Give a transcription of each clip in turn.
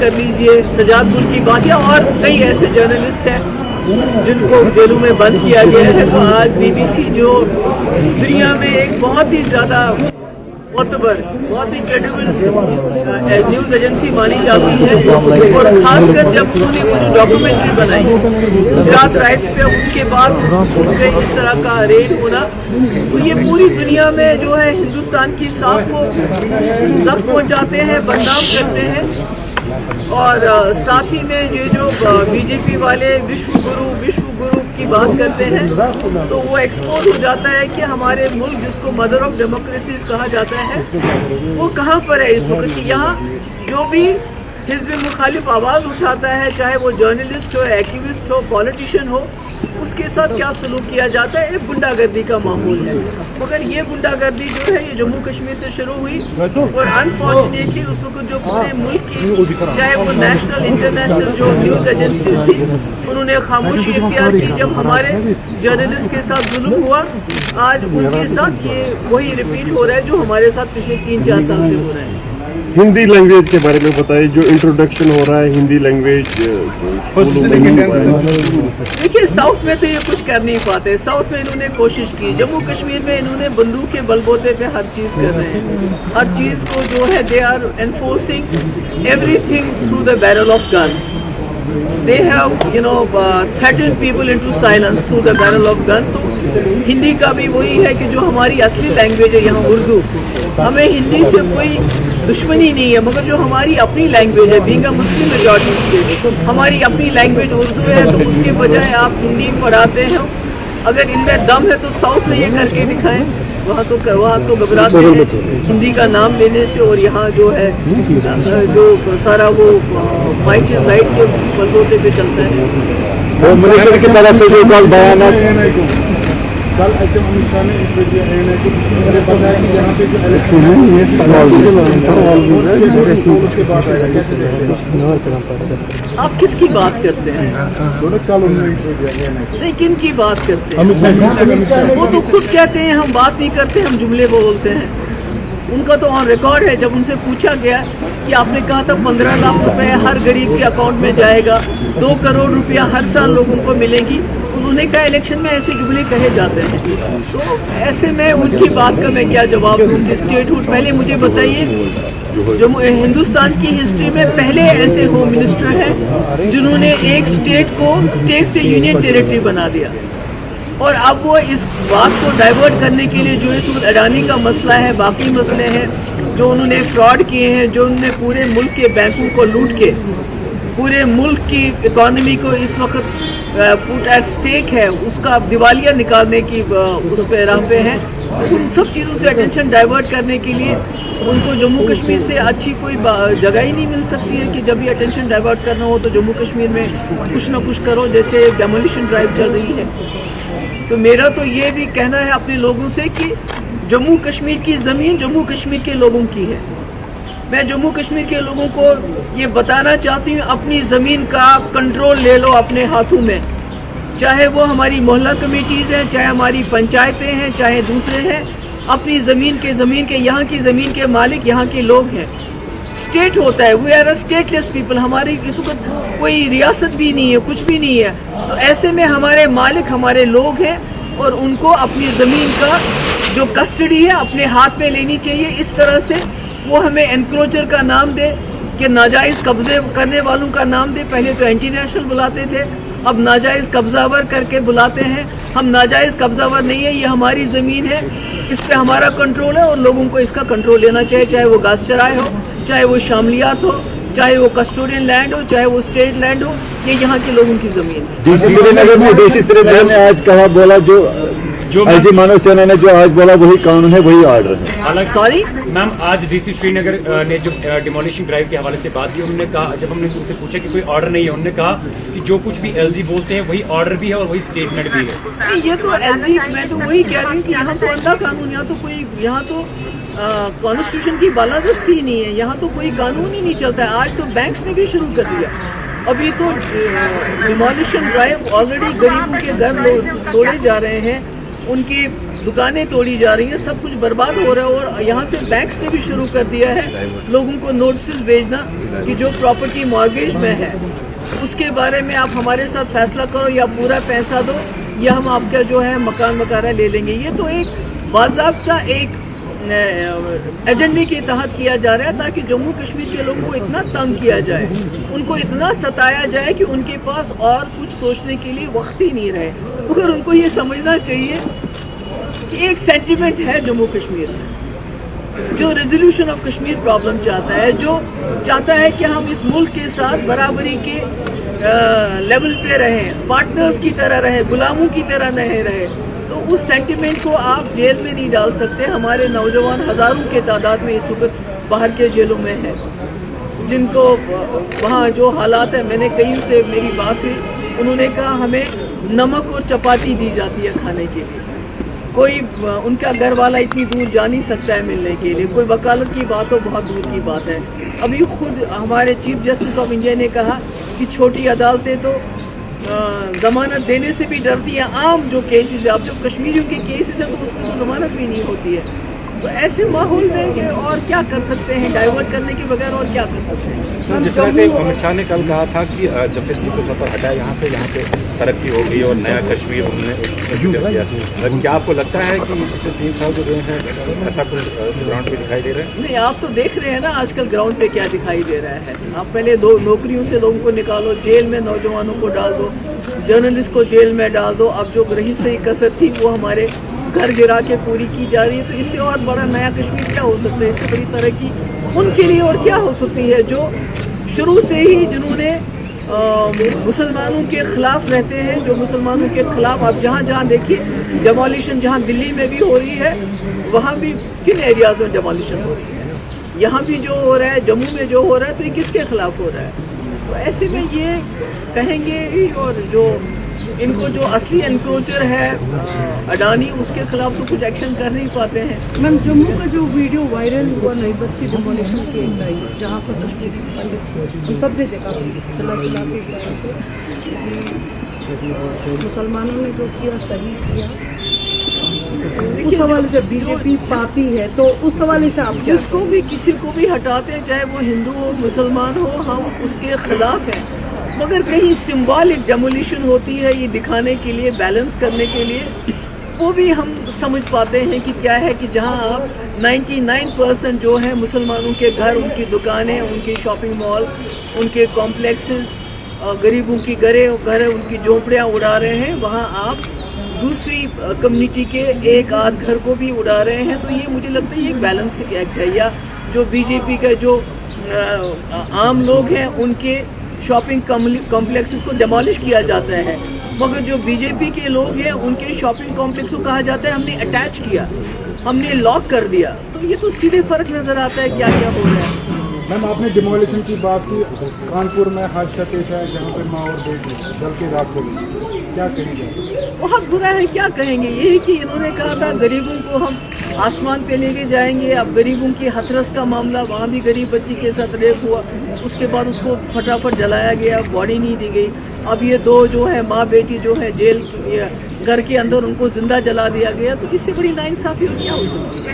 کر لیجئے سجاد گل کی بات، یا اور کئی ایسے جرنلسٹ ہیں جن کو جیلوں میں بند کیا گیا ہے. تو آج BBC جو دنیا میں ایک بہت ہی زیادہ معتبر، بہت ہی کریڈیبل نیوز ایجنسی مانی جاتی ہے، اور خاص کر جب انہوں نے وہ جو ڈاکومنٹری بنائی گجرات رائٹس پہ، اس کے بعد اس طرح کا ریڈ ہونا، تو یہ پوری دنیا میں جو ہے ہندوستان کی صاف کو ضبط پہنچاتے ہیں، بدنام کرتے ہیں. اور ساتھ ہی میں یہ جو BJP والے وشو گرو کی بات کرتے ہیں، تو وہ ایکسپوز ہو جاتا ہے کہ ہمارے ملک جس کو مدر آف ڈیموکریسیز کہا جاتا ہے وہ کہاں پر ہے اس وقت. یہاں جو بھی حزب مخالف آواز اٹھاتا ہے، چاہے وہ جرنلسٹ ہو، ایکٹیوسٹ ہو، پولیٹیشین ہو، اس کے ساتھ کیا سلوک کیا جاتا ہے. ایک غنڈہ گردی کا معمول ہے. مگر یہ غنڈہ گردی جو ہے یہ جموں کشمیر سے شروع ہوئی، اور انفارچونیٹلی اس وقت جو پورے ملک کی چاہے وہ نیشنل انٹرنیشنل جو نیوز ایجنسیز تھی، انہوں نے خاموشی اختیار کی جب ہمارے جرنلسٹ کے ساتھ ظلم ہوا. آج ان کے ساتھ یہ وہی ریپیٹ ہو رہا ہے جو ہمارے ساتھ پچھلے 3-4 سال سے ہو رہا ہے. ہندی لینگویج کے بارے میں بتائیے، جو انٹروڈکشن ہو رہا ہے ہندی لینگویج. دیکھیے ساؤتھ میں تو یہ کچھ کر نہیں پاتے. ساؤتھ میں انہوں نے کوشش کی، جموں کشمیر میں انہوں نے بندوق کے بل بوتے پہ ہر چیز کر رہے ہیں. ہر چیز کو جو ہے they are enforcing everything through the barrel of gun. They have, threatened people into silence through the barrel of gun. تو ہندی کا بھی وہی ہے کہ جو ہماری اصلی لینگویج ہے یہاں اردو، ہمیں ہندی سے کوئی دشمنی نہیں ہے، مگر جو ہماری اپنی لینگویج ہے، being a Muslim majority state, ہماری اپنی لینگویج اردو ہے، تو اس کے بجائے آپ ہندی پڑھاتے ہیں. اگر ان میں دم ہے تو ساؤتھ میں یہ کر کے دکھائیں. وہاں تو گھبراتے ہیں ہندی کا نام لینے سے، اور یہاں جو ہے جو سارا وہ مائٹ از رائٹ کے بلبوتے پہ چلتا ہے. منسٹر کی طرف سے جو کل بیانات کل امت شاہ نے بتایا کہ یہاں پہ آپ کس کی بات کرتے ہیں؟ نہیں، کن کی بات کرتے ہیں؟ وہ تو خود کہتے ہیں ہم بات نہیں کرتے، ہم جملے بولتے ہیں. ان کا تو آن ریکارڈ ہے، جب ان سے پوچھا گیا کہ آپ نے کہا تھا 15 لاکھ روپے ہر غریب کے اکاؤنٹ میں جائے گا، 2 کروڑ روپیہ ہر سال لوگوں کو ملے گی. انہوں نے کہا الیکشن میں ایسے جملے کہے جاتے ہیں. تو ایسے میں ان کی بات کا میں کیا جواب دوں کہ اسٹیٹ ہوڈ. پہلے مجھے بتائیے ہندوستان کی ہسٹری میں پہلے ایسے ہوم منسٹر ہیں جنہوں نے ایک اسٹیٹ کو اسٹیٹ سے یونین ٹیریٹری بنا دیا، اور اب وہ اس بات کو ڈائیورٹ کرنے کے لیے جو اس وقت اڈانی کا مسئلہ ہے، باقی مسئلے ہیں جو انہوں نے فراڈ کیے ہیں، جو انہوں نے پورے ملک کے بینکوں کو لوٹ کے پورے ملک کی اکانومی کو اس وقت پٹ ایٹ اسٹیک ہے، اس کا دیوالیہ نکالنے کی اس پہ راہ پہ ہیں. ان سب چیزوں سے اٹینشن ڈائیورٹ کرنے کے لیے ان کو جموں کشمیر سے اچھی کوئی جگہ ہی نہیں مل سکتی ہے کہ جب بھی اٹینشن ڈائیورٹ کرنا ہو تو جموں کشمیر میں کچھ نہ کچھ کرو، جیسے ڈیمولیشن ڈرائیو چل رہی ہے. تو میرا تو یہ بھی کہنا ہے اپنے لوگوں سے کہ جموں کشمیر کی زمین جموں کشمیر کے لوگوں کی ہے. میں جموں کشمیر کے لوگوں کو یہ بتانا چاہتی ہوں، اپنی زمین کا کنٹرول لے لو اپنے ہاتھوں میں. چاہے وہ ہماری محلہ کمیٹیز ہیں، چاہے ہماری پنچایتیں ہیں، چاہے دوسرے ہیں. اپنی زمین کے یہاں کی زمین کے مالک یہاں کے لوگ ہیں. اسٹیٹ ہوتا ہے، we are a stateless people. ہماری اس وقت کوئی ریاست بھی نہیں ہے، کچھ بھی نہیں ہے. تو ایسے میں ہمارے مالک ہمارے لوگ ہیں، اور ان کو اپنی زمین کا جو کسٹڈی ہے اپنے ہاتھ میں لینی چاہیے. اس طرح سے وہ ہمیں انکروچر کا نام دے، کہ ناجائز قبضے کرنے والوں کا نام دے. پہلے تو اینٹی نیشنل بلاتے تھے، اب ناجائز قبضہ ور کر کے بلاتے ہیں. ہم ناجائز قبضہ ور نہیں ہے، یہ ہماری زمین ہے، اس پہ ہمارا کنٹرول ہے، اور لوگوں کو اس کا کنٹرول لینا چاہیے. چاہے وہ گھاس چرائے ہو، چاہے وہ شاملیات ہو، چاہے وہ کسٹوڈین لینڈ ہو، چاہے وہ اسٹیٹ لینڈ ہو، یہ یہاں کے لوگوں کی زمین ہے. ڈی سی سری نگر نے آج کہا بولا جو آئی جی منوج سنہا نے جو آج بولا وہی قانون ہے، وہی آرڈر ہے. سوری میم، آج ڈی سی سری نگر نے جو ڈیمولیشن ڈرائیو کے حوالے سے بات کی، انہوں نے کہا، جب ہم نے ان سے پوچھا کہ کوئی آرڈر نہیں ہے، انہوں نے کہا کہ جو کچھ بھی ایل جی بولتے ہیں وہی آرڈر بھی ہے اور وہی اسٹیٹمنٹ بھی ہے. یہ تو ایل جی، میں تو وہی کہہ رہی ہوں کہ یہاں تو اللہ قانون، یہاں تو کانسٹیٹیوشن کی بالادستی نہیں ہے، یہاں تو کوئی قانون ہی نہیں چلتا ہے. آج تو بینکس نے بھی شروع کر دیا. ابھی تو ڈیمولیشن ڈرائیو آلریڈی غریبوں کے گھر توڑے جا رہے ہیں، ان کی दुकानें तोड़ी जा रही हैं, सब कुछ बर्बाद हो रहा है। और यहाँ से बैंक्स ने भी शुरू कर दिया है लोगों को नोटिस भेजना कि जो प्रॉपर्टी मॉर्गेज में है उसके बारे में आप हमारे साथ फैसला करो, या पूरा पैसा दो, या हम आपका जो है मकान वगैरह ले लेंगे। ये तो एक बाज़ाब्ता एक एजेंडे के तहत किया जा रहा है ताकि जम्मू कश्मीर के लोगों को इतना तंग किया जाए, उनको इतना सताया जाए कि उनके पास और कुछ सोचने के लिए वक्त ही नहीं रहे। मगर उनको ये समझना चाहिए कि एक सेंटिमेंट है जम्मू कश्मीर में जो रेजोल्यूशन ऑफ कश्मीर प्रॉब्लम चाहता है, जो चाहता है कि हम इस मुल्क के साथ बराबरी के लेवल पे रहें, पार्टनर्स की तरह रहें, गुलामों की तरह नहीं रहे। तो उस सेंटिमेंट को आप जेल में नहीं डाल सकते। हमारे नौजवान हज़ारों के तादाद में इस वक्त बाहर के जेलों में हैं, जिनको वहाँ जो हालात है, मैंने कहीं से मेरी बात हुई, उन्होंने कहा हमें नमक और चपाती दी जाती है खाने के लिए, कोई उनका घर वाला इतनी दूर जा नहीं सकता है मिलने के लिए, कोई वकालत की बात हो बहुत दूर की बात है। अभी खुद हमारे चीफ जस्टिस ऑफ इंडिया ने कहा कि छोटी अदालतें तो ज़मानत देने से भी डरती हैं। आम जो केसेस है, अब जो कश्मीरियों के केसेस हैं तो उसमें तो ज़मानत भी नहीं होती है। तो ऐसे माहौल में कि और क्या कर सकते हैं, डाइवर्ट करने के बगैर और क्या कर सकते हैं। तो जिस तरह से अमित शाह ने कल कहा था कि जब से को सफर हटाया यहाँ पे तरक्की हो गई और नया कश्मीर उन्होंने किया, क्या आपको लगता है कि पिछले 3 साल जो गए हैं ऐसा कुछ ग्राउंड पे दिखाई दे रहा है? नहीं, आप तो देख रहे हैं ना आजकल ग्राउंड पे क्या दिखाई दे रहा है। आप पहले 2 नौकरियों से लोगों को निकालो, जेल में नौजवानों को डाल दो, जर्नलिस्ट को जेल में डाल दो, अब जो रही सही कसर थी वो हमारे घर गिरा के पूरी की जा रही है। तो इससे और बड़ा नया कश्मीर क्या हो सकता है? इससे बड़ी तरक्की उनके लिए और क्या हो सकती है जो शुरू से ही जिन्होंने मुसलमानों के खिलाफ रहते हैं, जो मुसलमानों के खिलाफ आप जहाँ जहाँ देखिए डेमोलिशन, जहाँ दिल्ली में भी हो रही है वहाँ भी किन एरियाज में डेमोलिशन हो रही है, यहाँ भी जो हो रहा है, जम्मू में जो हो रहा है, तो ये किसके खिलाफ हो रहा है? तो ऐसे में ये कहेंगे ही, और जो इनको जो असली एनक्रोचर है अडानी, उसके खिलाफ तो कुछ एक्शन कर नहीं पाते हैं। मैम, जम्मू का जो वीडियो वायरल हुआ नई बस्ती डिमोलिशन की जहाँ पर हम सब ने देखा चला के मुसलमानों ने जो किया सही किया, उस हवाले से बीजेपी पाती है, तो उस हवाले से आप जिसको भी किसी को भी हटाते हैं, चाहे वो हिंदू हो मुसलमान हो, हम उसके खिलाफ हैं। मगर कहीं सिंबॉलिक डेमोलिशन होती है ये दिखाने के लिए, बैलेंस करने के लिए, वो भी हम समझ पाते हैं कि क्या है कि जहां आप 99% जो है मुसलमानों के घर, उनकी दुकानें, उनके शॉपिंग मॉल, उनके कॉम्प्लेक्सेस, गरीबों की घर, उनकी झोंपड़ियाँ उड़ा रहे हैं, वहाँ आप दूसरी कम्युनिटी के एक आध घर को भी उड़ा रहे हैं। तो ये मुझे लगता है ये एक बैलेंसिंग एक्ट है, या जो बीजेपी का जो आम लोग हैं उनके शॉपिंग कॉम्प्लेक्सेस को डेमोलिश किया जाता है, मगर जो बीजेपी के लोग हैं उनके शॉपिंग कॉम्प्लेक्स को कहा जाता है हमने अटैच किया, हमने लॉक कर दिया। तो ये तो सीधे फर्क नजर आता है क्या क्या हो रहा है। मैम, आपने डिमोलिशन की बात की, कानपुर में हादसा पेश है जहाँ पे माँ और बेटी जल के राख हो गई, क्या कहेंगे? बहुत बुरा है, क्या कहेंगे। यही कि इन्होंने कहा था गरीबों को हम आसमान पे लेके जाएंगे। अब गरीबों की हथरस का मामला, वहाँ भी गरीब बच्ची के साथ रेप हुआ, उसके बाद उसको फटाफट जलाया गया, बॉडी नहीं दी गई। अब ये 2 जो है माँ बेटी जो है जेल घर के अंदर उनको जिंदा जला दिया गया। तो इससे बड़ी नाइंसाफी और क्या हो सकती है?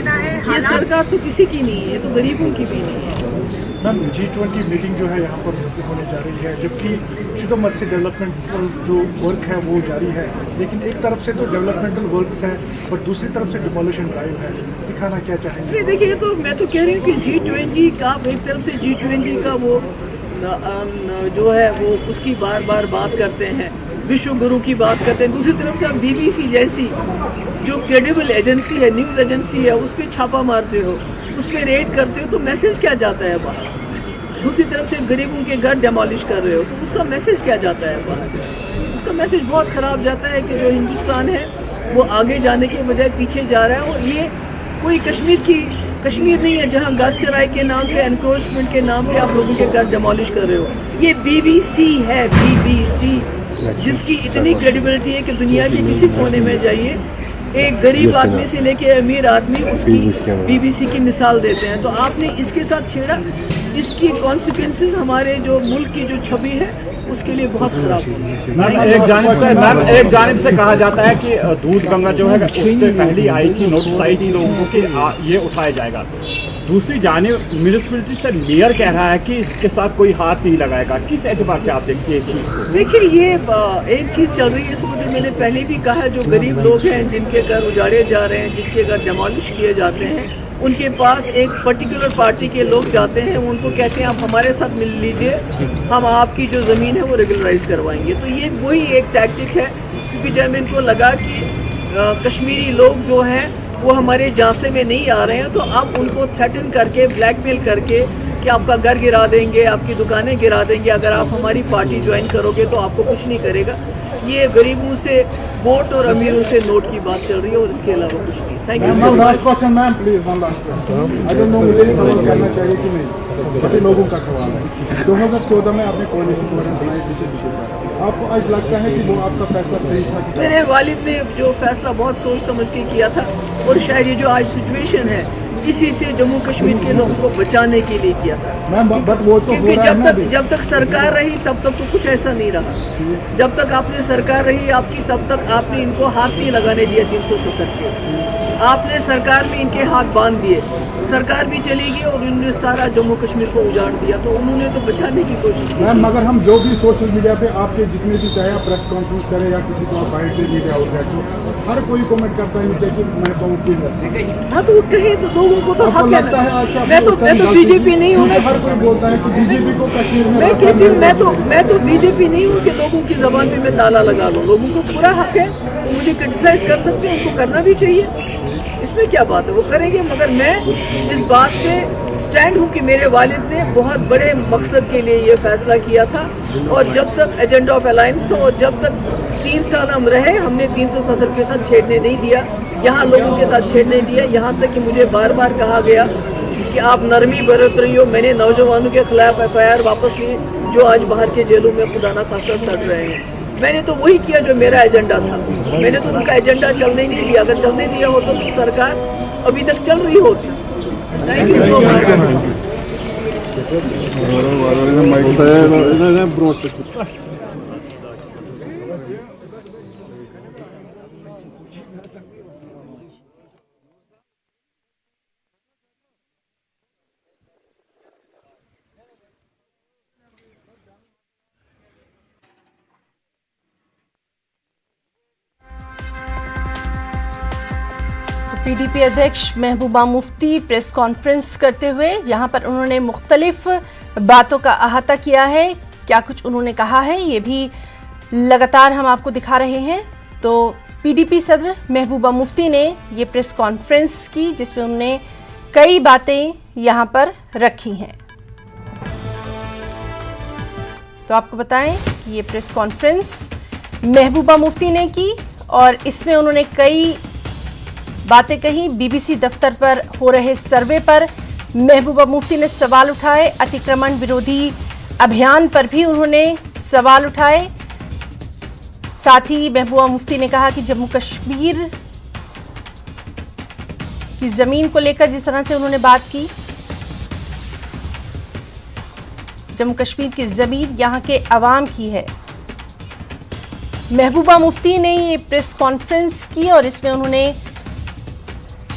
ये सरकार तो किसी की नहीं है, ये तो गरीबों की भी नहीं है। मैम, G20 मीटिंग जो है यहाँ पर होने जा रही है, जबकि शुद्ध मत से डेवलपमेंटल जो वर्क है वो जारी है, लेकिन एक तरफ से तो डेवलपमेंटल वर्क्स हैं और दूसरी तरफ से डिमोलिशन ड्राइव है, दिखाना क्या चाहेंगे? देखिए, तो मैं तो कह रही हूँ कि G20 का एक तरफ से G20 का वो जो है वो उसकी बार बार बात करते हैं, विश्व गुरु की बात करते हैं, दूसरी तरफ से आप BBC जैसी जो क्रेडिबल एजेंसी है, न्यूज़ एजेंसी है, उस पर छापा मारते हो, उस पर रेड करते हो, तो मैसेज क्या जाता है बाहर? दूसरी तरफ से गरीबों के घर डेमोलिश कर रहे हो, तो उसका मैसेज क्या जाता है बाहर? उसका मैसेज बहुत ख़राब जाता है कि जो हिंदुस्तान है वो आगे जाने के बजाय पीछे जा रहा है। और ये कोई कश्मीर नहीं है जहाँ गास्टराई के नाम पे, एनक्रोचमेंट के नाम पे आप लोगों के घर डेमोलिश कर रहे हो। ये BBC है, BBC, जिसकी इतनी क्रेडिबिलिटी है कि दुनिया के किसी कोने में जाइए, एक गरीब आदमी से लेके अमीर आदमी उसकी BBC की मिसाल देते हैं। तो आपने इसके साथ छेड़ा, اس کی کانسیکوینسز ہمارے جو ملک کی جو چھوی ہے اس کے لیے بہت خراب ہوئی. میم ایک جانب سے کہا جاتا ہے کہ دودھ گنگا جو ہے اس سے پہلی آئی تھی، نوٹس آئی تھی لوگوں کو کہ یہ اٹھایا جائے گا. دوسری جانب میونسپلٹی سے میئر کہہ رہا ہے کہ اس کے ساتھ کوئی ہاتھ نہیں لگائے گا. کس اعتبار سے آپ دیکھتے ہیں اس چیز کو؟ دیکھیے یہ ایک چیز چل رہی ہے اس میں، جو میں نے پہلے بھی کہا، جو غریب لوگ ہیں جن کے گھر اجاڑے جا رہے ہیں، جن کے گھر ڈیمالش کیے جاتے ہیں، ان کے پاس ایک پرٹیکولر پارٹی کے لوگ جاتے ہیں، ان کو کہتے ہیں آپ ہمارے ساتھ مل لیجئے، ہم آپ کی جو زمین ہے وہ ریگولرائز کروائیں گے. تو یہ وہی ایک ٹیکٹک ہے، کیونکہ جب ان کو لگا کہ کشمیری لوگ جو ہیں وہ ہمارے جانسے میں نہیں آ رہے ہیں، تو آپ ان کو تھریٹن کر کے، بلیک میل کر کے کہ آپ کا گھر گرا دیں گے، آپ کی دکانیں گرا دیں گے، اگر آپ ہماری پارٹی جوائن کرو گے تو آپ کو کچھ نہیں کرے گا. یہ غریبوں سے ووٹ اور امیروں سے نوٹ کی بات چل رہی ہے اور اس کے علاوہ کچھ نہیں. Thank you so much. Ma'am please one last question. مجھے سوال کرنا چاہیے کہ نہیں چھوٹے لوگوں کا سوال ہے. 2014 میں آپ نے کوalition گورنمنٹ بنائی تھی، آپ کو آج لگتا ہے کہ وہ آپ کا فیصلہ صحیح تھا؟ میرے والد نے جو فیصلہ بہت سوچ سمجھ کے کیا تھا، اور شاید یہ جو آج سچویشن ہے اسی سے جموں کشمیر کے لوگوں کو بچانے کے لیے کیا تھا. میم بٹ وہ تو ہو کیونکہ رہا ہے نا. جب تک سرکار رہی تب تک تو کچھ ایسا نہیں رہا. جب تک آپ نے سرکار رہی آپ کی، تب تک آپ نے ان کو ہاتھ نہیں لگانے دیا 370 کے. آپ نے سرکار میں ان کے ہاتھ باندھ دیے، سرکار بھی چلی گئی اور انہوں نے سارا جموں کشمیر کو اجاڑ دیا. تو انہوں نے تو بچانے کی کوشش کی. میم مگر ہم جو بھی سوشل میڈیا پہ آپ کے جتنے بھی چاہے آپ پریس کانفرنس کریں یا کسی کو بائٹ میڈیا آؤٹ لیٹ، ہر کوئی کمنٹ کرتا ہے نیچے کہ میں کہوں کہ ہاں تو وہ کہیں تو لوگوں کو تو آپ کو حق لگتا ہے ہے. آج کا میں تو بی جے پی نہیں ہوں. ہر کوئی بولتا ہے کہ بی جے پی کو کشمیر میں میں کہتی ہوں میں تو بی جے پی نہیں ہوں کہ لوگوں کی زبان پہ میں تالا لگا لوں. لوگوں کو پورا حق ہے، وہ مجھے کرٹیسائز کر سکتے ہیں، ان کو کرنا بھی چاہیے. اس میں کیا بات ہے، وہ کریں گے. مگر میں اس بات پہ اسٹینڈ ہوں کہ میرے والد نے بہت بڑے مقصد کے لیے یہ فیصلہ کیا تھا، اور جب تک ایجنڈا آف الائنس تھا اور جب تک 3 سال ہم رہے، ہم نے 370 کے ساتھ چھیڑنے نہیں دیا، یہاں لوگوں کے ساتھ چھیڑنے دیا. یہاں تک کہ مجھے بار بار کہا گیا کہ آپ نرمی برت رہی ہو. میں نے نوجوانوں کے خلاف FIR واپس لی جو آج باہر کے جیلوں میں خدا نہ خاصہ سڑ رہے ہیں. میں نے تو وہی کیا جو میرا ایجنڈا تھا. میں نے تو ان کا ایجنڈا چلنے نہیں دیا. اگر چلنے دیا ہوتا تو سرکار ابھی تک چل رہی ہوتی. Thank you so much. PDP अध्यक्ष महबूबा मुफ्ती प्रेस कॉन्फ्रेंस करते हुए यहां पर उन्होंने मुख्तलिफ बातों का अहाता किया है. क्या कुछ उन्होंने कहा है ये भी लगातार हम आपको दिखा रहे हैं. तो PDP सदर महबूबा मुफ्ती ने ये प्रेस कॉन्फ्रेंस की जिसमें उन्होंने कई बातें यहां पर रखी हैं. तो आपको बताएं ये प्रेस कॉन्फ्रेंस महबूबा मुफ्ती ने की और इसमें उन्होंने कई बातें कही. BBC दफ्तर पर हो रहे सर्वे पर महबूबा मुफ्ती ने सवाल उठाए. अतिक्रमण विरोधी अभियान पर भी उन्होंने सवाल उठाए. साथ ही महबूबा मुफ्ती ने कहा कि जम्मू कश्मीर की जमीन को लेकर जिस तरह से उन्होंने बात की, जम्मू कश्मीर की जमीन यहां के अवाम की है. महबूबा मुफ्ती ने ये प्रेस कॉन्फ्रेंस की और इसमें उन्होंने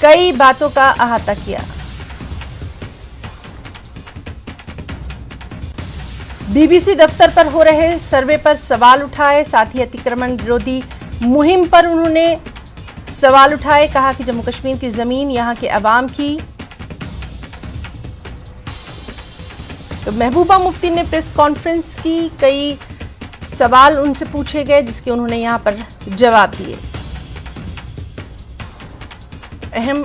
कई बातों का अहाता किया. BBC दफ्तर पर हो रहे सर्वे पर सवाल उठाए. साथ ही अतिक्रमण विरोधी मुहिम पर उन्होंने सवाल उठाए. कहा कि जम्मू कश्मीर की जमीन यहां के अवाम की. तो महबूबा मुफ्ती ने प्रेस कॉन्फ्रेंस की, कई सवाल उनसे पूछे गए जिसके उन्होंने यहां पर जवाब दिए. अहम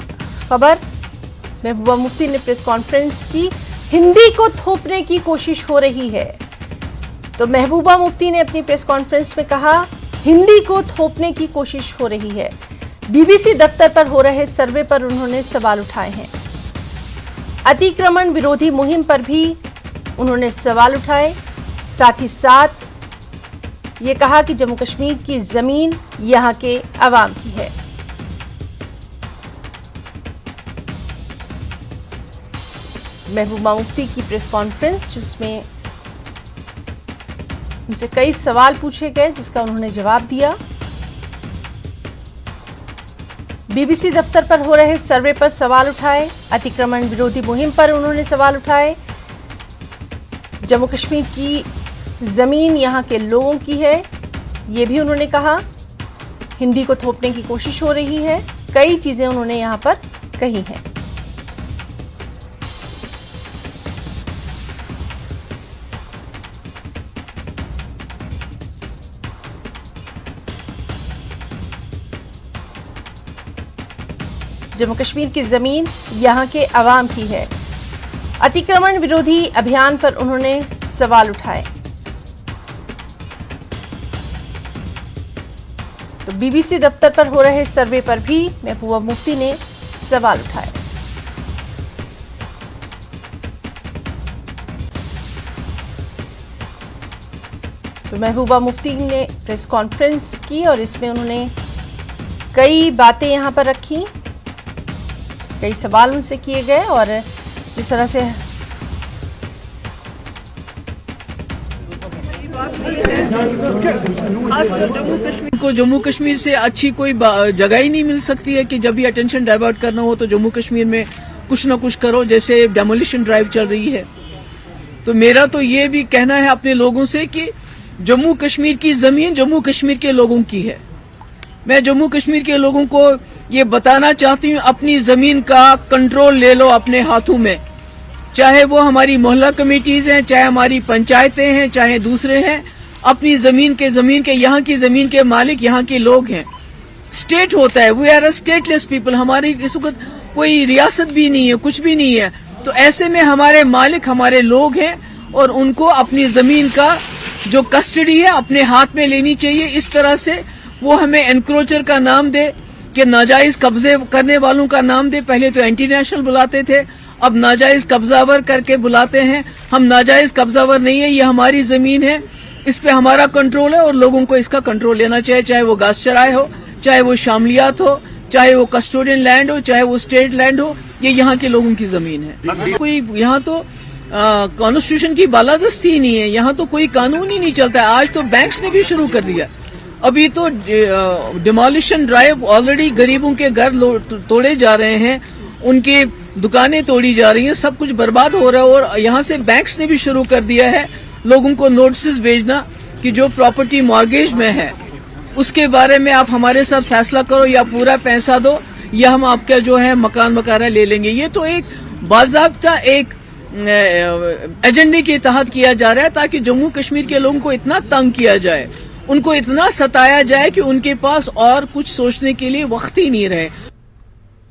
खबर, महबूबा मुफ्ती ने प्रेस कॉन्फ्रेंस की. हिंदी को थोपने की कोशिश हो रही है. तो महबूबा मुफ्ती ने अपनी प्रेस कॉन्फ्रेंस में कहा हिंदी को थोपने की कोशिश हो रही है. BBC दफ्तर पर हो रहे सर्वे पर उन्होंने सवाल उठाए हैं. अतिक्रमण विरोधी मुहिम पर भी उन्होंने सवाल उठाए. साथ ही साथ ये कहा कि जम्मू कश्मीर की जमीन यहां के अवाम की है. महबूबा मुफ्ती की प्रेस कॉन्फ्रेंस, जिसमें उनसे कई सवाल पूछे गए जिसका उन्होंने जवाब दिया। बीबीसी दफ्तर पर हो रहे सर्वे पर सवाल उठाए, अतिक्रमण विरोधी मुहिम पर उन्होंने सवाल उठाए। जम्मू कश्मीर की जमीन यहां के लोगों की है, ये भी उन्होंने कहा। हिंदी को थोपने की कोशिश हो रही है, कई चीजें उन्होंने यहां पर कही हैं। जम्मू कश्मीर की जमीन यहां के अवाम की है। अतिक्रमण विरोधी अभियान पर उन्होंने सवाल उठाए। तो बीबीसी दफ्तर पर हो रहे सर्वे पर भी महबूबा मुफ्ती ने सवाल उठाए। तो महबूबा मुफ्ती ने प्रेस कॉन्फ्रेंस की और इसमें उन्होंने कई बातें यहां पर रखी, कई सवाल उनसे किए गए और जिस तरह से खासकर जम्मू कश्मीर से अच्छी कोई जगह ही नहीं मिल सकती है कि जब भी अटेंशन डाइवर्ट करना हो तो जम्मू कश्मीर में कुछ ना कुछ करो, जैसे डेमोलिशन ड्राइव चल रही है। तो मेरा तो ये भी कहना है अपने लोगों से कि जम्मू कश्मीर की जमीन जम्मू कश्मीर के लोगों की है। मैं जम्मू कश्मीर के लोगों को ये बताना चाहती हूँ, अपनी जमीन का कंट्रोल ले लो अपने हाथों में, चाहे वो हमारी मोहल्ला कमेटीज हैं, चाहे हमारी पंचायतें हैं, चाहे दूसरे हैं। अपनी जमीन के यहाँ की जमीन के मालिक यहाँ के लोग हैं। स्टेट होता है, we are a stateless people, हमारी इस वक्त कोई रियासत भी नहीं है, कुछ भी नहीं है। तो ऐसे में हमारे मालिक हमारे लोग हैं और उनको अपनी जमीन का जो कस्टडी है अपने हाथ में लेनी चाहिए। इस तरह से वो हमें एनक्रोचर का नाम दे, कि नाजायज कब्जे करने वालों का नाम दे। पहले तो एंटी नेशनल बुलाते थे, अब नाजायज कब्जावर करके बुलाते हैं। हम नाजायज कब्जावर नहीं है, ये हमारी जमीन है, इस पे हमारा कंट्रोल है और लोगों को इसका कंट्रोल लेना चाहिए, चाहे वो घास चराए हो, चाहे वो शामलियात हो, चाहे वो कस्टोडियन लैंड हो, चाहे वो स्टेट लैंड हो, ये यहाँ के लोगों की जमीन है। कोई यहाँ तो कॉन्स्टिट्यूशन की बालादस्ती ही नहीं है, यहाँ तो कोई कानून ही नहीं चलता है। आज तो बैंक्स ने भी शुरू कर दिया, अभी तो डिमोलिशन ड्राइव ऑलरेडी गरीबों के घर तोड़े जा रहे हैं, उनकी दुकानें तोड़ी जा रही हैं, सब कुछ बर्बाद हो रहा है। और यहाँ से बैंक्स ने भी शुरू कर दिया है लोगों को नोटिस भेजना कि जो प्रॉपर्टी मॉर्गेज में है उसके बारे में आप हमारे साथ फैसला करो, या पूरा पैसा दो या हम आपका जो है मकान वगैरह ले लेंगे। ये तो एक बाज़ाब्ता एक एजेंडे के तहत किया जा रहा है ताकि जम्मू कश्मीर के लोगों को इतना तंग किया जाए, उनको इतना सताया जाए कि उनके पास और कुछ सोचने के लिए वक्त ही नहीं रहे।